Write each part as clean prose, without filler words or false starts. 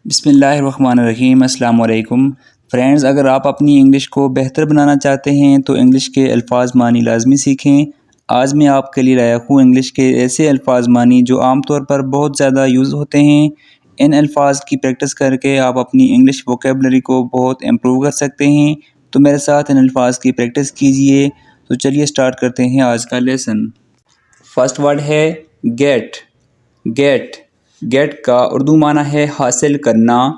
بسم اللہ الرحمن الرحیم۔ السلام علیکم فرینڈز، اگر آپ اپنی انگلش کو بہتر بنانا چاہتے ہیں تو انگلش کے الفاظ معنی لازمی سیکھیں۔ آج میں آپ کے لیے لایا ہوں انگلش کے ایسے الفاظ معنی جو عام طور پر بہت زیادہ یوز ہوتے ہیں۔ ان الفاظ کی پریکٹس کر کے آپ اپنی انگلش ووکیبلری کو بہت امپروو کر سکتے ہیں۔ تو میرے ساتھ ان الفاظ کی پریکٹس کیجئے۔ تو چلیے سٹارٹ کرتے ہیں آج کا لیسن۔ فرسٹ ورڈ ہے گیٹ۔ گیٹ گیٹ کا اردو معنی ہے حاصل کرنا۔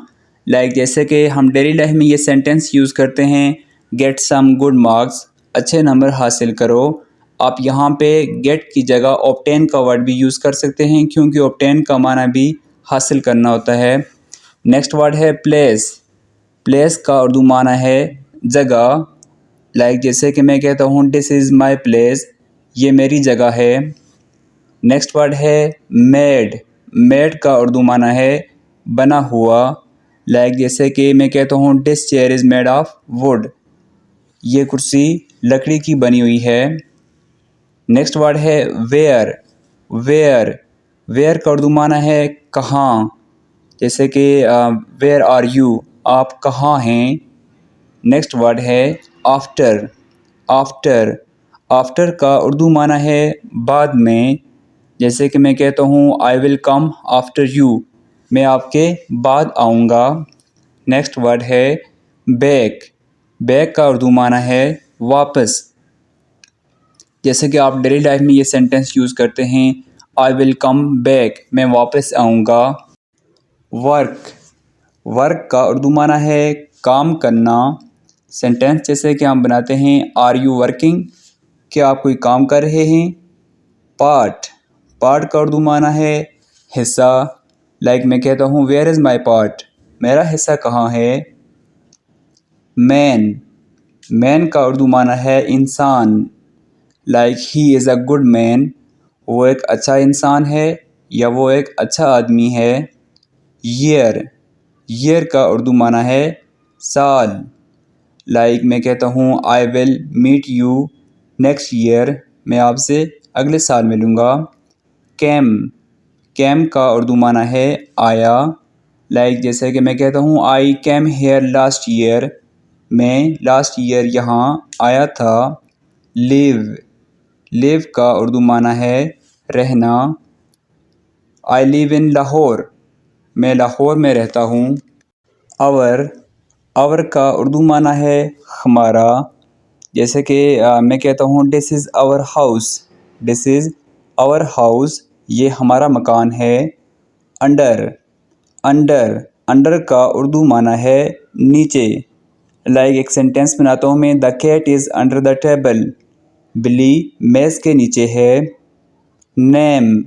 جیسے کہ ہم ڈیلی لائف میں یہ سینٹینس یوز کرتے ہیں، گیٹ سم گڈ مارکس، اچھے نمبر حاصل کرو۔ آپ یہاں پہ گیٹ کی جگہ اوبٹین کا ورڈ بھی یوز کر سکتے ہیں، کیونکہ اوبٹین کا معنی بھی حاصل کرنا ہوتا ہے۔ نیکسٹ ورڈ ہے پلیس۔ پلیس کا اردو معنی ہے جگہ۔ جیسے کہ میں کہتا ہوں دس از مائی پلیس، یہ میری جگہ ہے۔ نیکسٹ ورڈ ہے میڈ۔ میڈ کا اردو معنی ہے بنا ہوا۔ جیسے کہ میں کہتا ہوں this chair is made of wood, یہ کرسی لکڑی کی بنی ہوئی ہے۔ نیکسٹ ورڈ ہے ویئر۔ ویئر ویئر کا اردو معنی ہے کہاں۔ جیسے کہ ویئر آر یو، آپ کہاں ہیں۔ نیکسٹ ورڈ ہے آفٹر۔ آفٹر آفٹر کا اردو معنی ہے بعد میں۔ جیسے کہ میں کہتا ہوں I will come after you, میں آپ کے بعد آؤں گا۔ نیکسٹ ورڈ ہے بیک۔ بیک کا اردو معنی ہے واپس۔ جیسے کہ آپ ڈیلی لائف میں یہ سینٹینس یوز کرتے ہیں، آئی ول کم بیک، میں واپس آؤں گا۔ ورک۔ ورک کا اردو معنی ہے کام کرنا۔ سینٹینس جیسے کہ ہم بناتے ہیں آر یو ورکنگ، کیا آپ کوئی کام کر رہے ہیں۔ پارٹ۔ پارٹ کا اردو معنی ہے حصہ۔ میں کہتا ہوں ویئر از مائی پارٹ، میرا حصہ کہاں ہے۔ مین۔ مین کا اردو معنی ہے انسان۔ ہی از اے گڈ مین، وہ ایک اچھا انسان ہے یا وہ ایک اچھا آدمی ہے۔ ایئر۔ ایئر کا اردو معنی ہے سال۔ میں کہتا ہوں I will meet you next year, میں آپ سے اگلے سال ملوں گا۔ کیم۔ کیم کا اردو معنی ہے آیا۔ جیسے کہ میں کہتا ہوں I came here last year, میں لاسٹ ایئر یہاں آیا تھا۔ لیو۔ لیو کا اردو معنی ہے رہنا۔ آئی لیو ان لاہور، میں لاہور میں رہتا ہوں۔ اور۔ اور کا اردو معنی ہے ہمارا۔ جیسے کہ میں کہتا ہوں دس از our house, this is our house, یہ ہمارا مکان ہے۔ انڈر۔ انڈر انڈر کا اردو معنی ہے نیچے۔ ایک سینٹینس بناتا ہوں میں، the cat is under the table, بلی میز کے نیچے ہے۔ نیم۔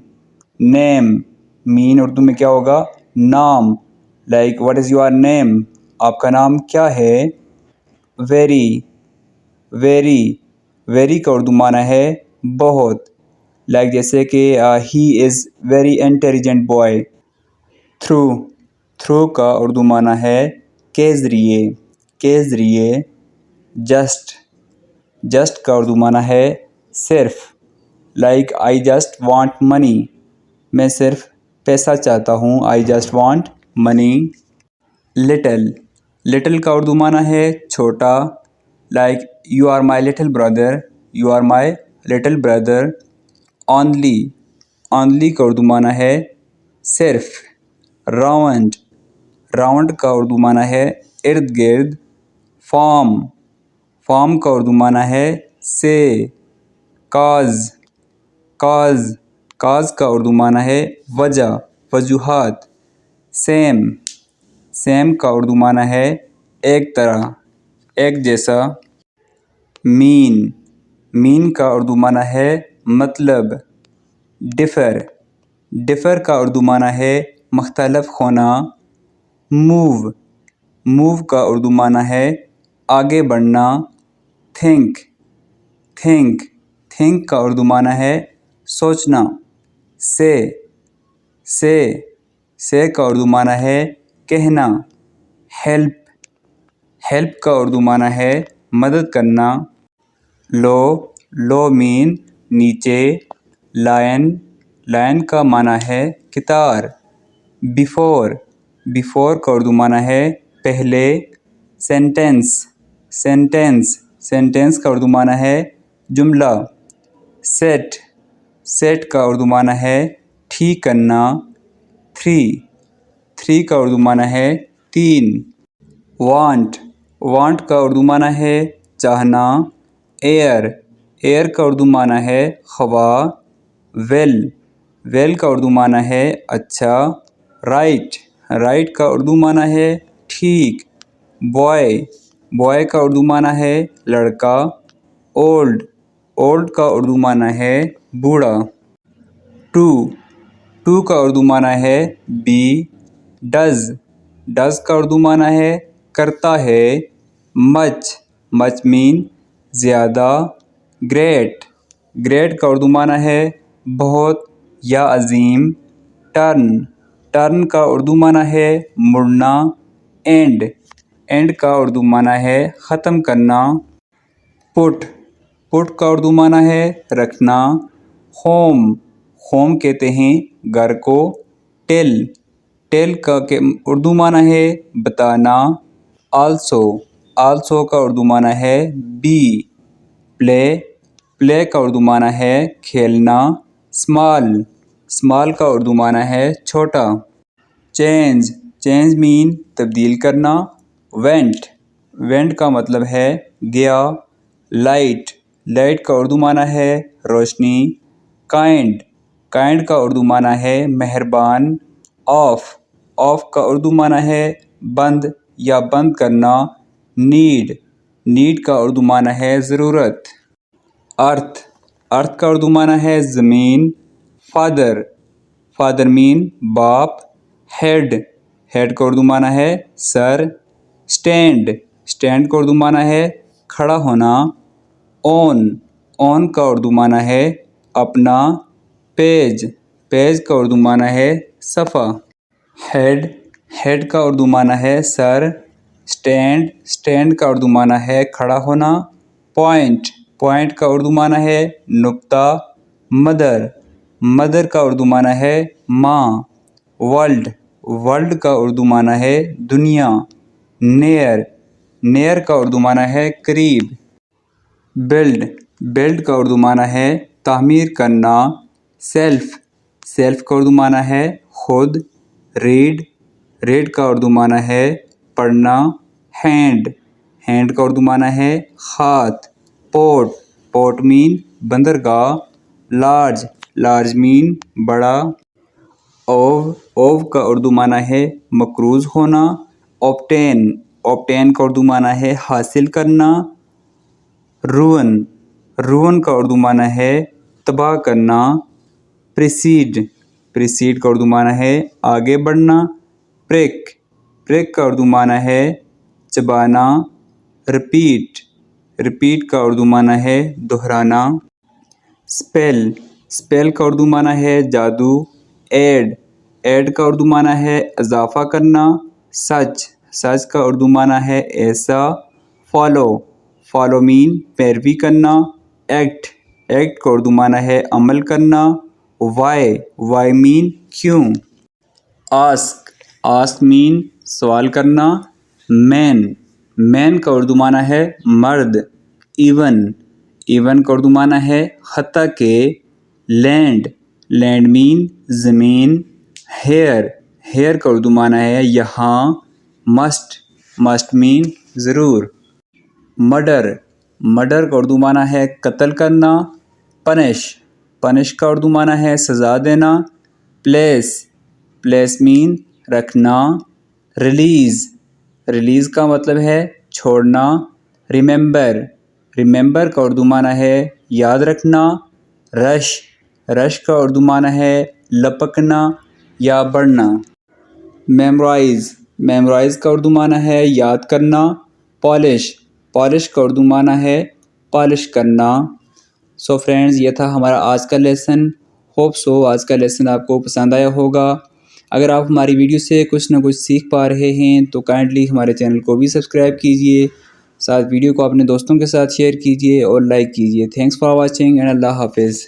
نیم مین اردو میں کیا ہوگا، نام۔ واٹ از یور نیم، آپ کا نام کیا ہے۔ ویری۔ ویری ویری کا اردو معنی ہے بہت۔ جیسے کہ he is very intelligent boy. Through. Through کا اردو معنی ہے کے ذریعے، کے ذریعے۔ جسٹ۔ جسٹ کا اردو معنی ہے صرف۔ آئی جسٹ وانٹ منی، میں صرف پیسہ چاہتا ہوں، I just want money. Little. Little کا اردو معنی ہے چھوٹا۔ You are my little brother, you are my little brother. Only. Only کا اردو معنی ہے صرف۔ راؤنڈ۔ راؤنڈ کا اردو معنی ہے ارد گرد۔ فارم۔ فارم کا اردو معنی ہے سے۔ کاز۔ کاز۔ کاز کا اردو معنی ہے وجہ، وجوہات۔ سیم۔ سیم کا اردو معنی ہے ایک طرح، ایک جیسا۔ مین۔ مین کا اردو معنی ہے مطلب۔ ڈفر۔ ڈفر کا اردو معنی ہے مختلف ہونا۔ موو۔ موو کا اردو معنی ہے آگے بڑھنا۔ تھنک۔ تھنک۔ تھنک کا اردو معنی ہے سوچنا۔ سے۔ سے۔ سے کا اردو معنی ہے کہنا۔ ہیلپ۔ ہیلپ کا اردو معنی ہے مدد کرنا۔ لو۔ لو مین نیچے۔ لائن۔ لائن کا معنی ہے قطار۔ بیفور۔ بیفور کا اردو معنی ہے پہلے. سینٹینس سینٹینس سینٹینس کا اردو معنی ہے جملہ. سیٹ سیٹ کا اردو معنی ہے ٹھیک کرنا. تھری کا اردو معنی ہے 3. وانٹ کا اردو معنی ہے چاہنا. ایئر کا اردو معنی ہے ہوا. ویل کا اردو معنی ہے اچھا. رائٹ کا اردو معنی ہے ٹھیک. بوائے کا اردو معنی ہے لڑکا. اولڈ کا اردو معنی ہے بوڑھا. ٹو کا اردو معنی ہے بی. ڈز کا اردو معنی ہے کرتا ہے. مچ مین زیادہ. گریٹ کا اردو معنی ہے بہت یا عظیم. ٹرن کا اردو معنی ہے مڑنا. اینڈ کا اردو معنی ہے ختم کرنا. پٹ کا اردو معنی ہے رکھنا. ہوم کہتے ہیں گھر کو. ٹیل کا اردو معنی ہے بتانا. آلسو کا اردو معنی ہے بھی. پلے کا اردو معنی ہے کھیلنا. اسمال کا اردو معنی ہے چھوٹا. چینج مین تبدیل کرنا. وینٹ کا مطلب ہے گیا. لائٹ کا اردو معنی ہے روشنی. کائنڈ کا اردو معنی ہے مہربان. آف کا اردو معنی ہے بند یا بند کرنا. نیڈ کا اردو معنی ہے ضرورت. ارتھ کا اردو معنی ہے زمین. فادر مین باپ. ہیڈ کا اردو معنی ہے سر. اسٹینڈ کا اردو معنی ہے کھڑا ہونا. اون کا اردو معنی ہے اپنا. پیج کا اردو معنی ہے صفحہ. ہیڈ کا اردو معنی ہے سر. اسٹینڈ کا اردو معنی ہے کھڑا ہونا. پوائنٹ کا اردو معنی ہے نقطہ. مدر کا اردو معنی ہے ماں. ورلڈ کا اردو معنی ہے دنیا. نیئر کا اردو معنی ہے قریب. بلڈ کا اردو معنی ہے تعمیر کرنا. سیلف کا اردو معنی ہے خود. ریڈ کا اردو معنی ہے پڑھنا. ہینڈ کا اردو معنی ہے ہاتھ. پورٹ مین بندرگاہ. لارج مین بڑا. اوو کا اردو معنی ہے مقروض ہونا. اوبٹین کا اردو معنی ہے حاصل کرنا. رون کا اردو معنی ہے تباہ کرنا. پریسیڈ کا اردو معنی ہے آگے بڑھنا. پریک کا اردو معنی ہے چبانا. رپیٹ کا اردو معنی ہے دہرانا. اسپیل کا اردو معنی ہے جادو. ایڈ کا اردو معنی ہے اضافہ کرنا. سچ کا اردو معنی ہے ایسا. فالو مین پیروی کرنا. ایکٹ کا اردو معنی ہے عمل کرنا. وائی مین کیوں. آسک مین سوال کرنا. مین کا اردو معنی ہے مرد. ایون کا اردو معنی ہے حتیٰ کہ. لینڈ مین زمین. ہیئر کا اردو معنی ہے یہاں. مسٹ مین ضرور. مرڈر کا اردو معنی ہے قتل کرنا. پنش کا اردو معنی ہے سزا دینا. پلیس مین رکھنا. ریلیز کا مطلب ہے چھوڑنا. ریممبر کا اردو معنی ہے یاد رکھنا. رش کا اردو معنی ہے لپکنا یا بڑھنا. میمورائز کا اردو معنی ہے یاد کرنا. پالش کا اردو معنی ہے پالش کرنا. سو فرینڈز یہ تھا ہمارا آج کا لیسن. ہوپ سو آج کا لیسن آپ کو پسند آیا ہوگا. اگر آپ ہماری ویڈیو سے کچھ نہ کچھ سیکھ پا رہے ہیں تو کائنڈلی ہمارے چینل کو بھی سبسکرائب کیجیے. ساتھ ویڈیو کو اپنے دوستوں کے ساتھ شیئر کیجیے اور لائک کیجیے. تھینکس فار واچنگ اینڈ اللہ حافظ.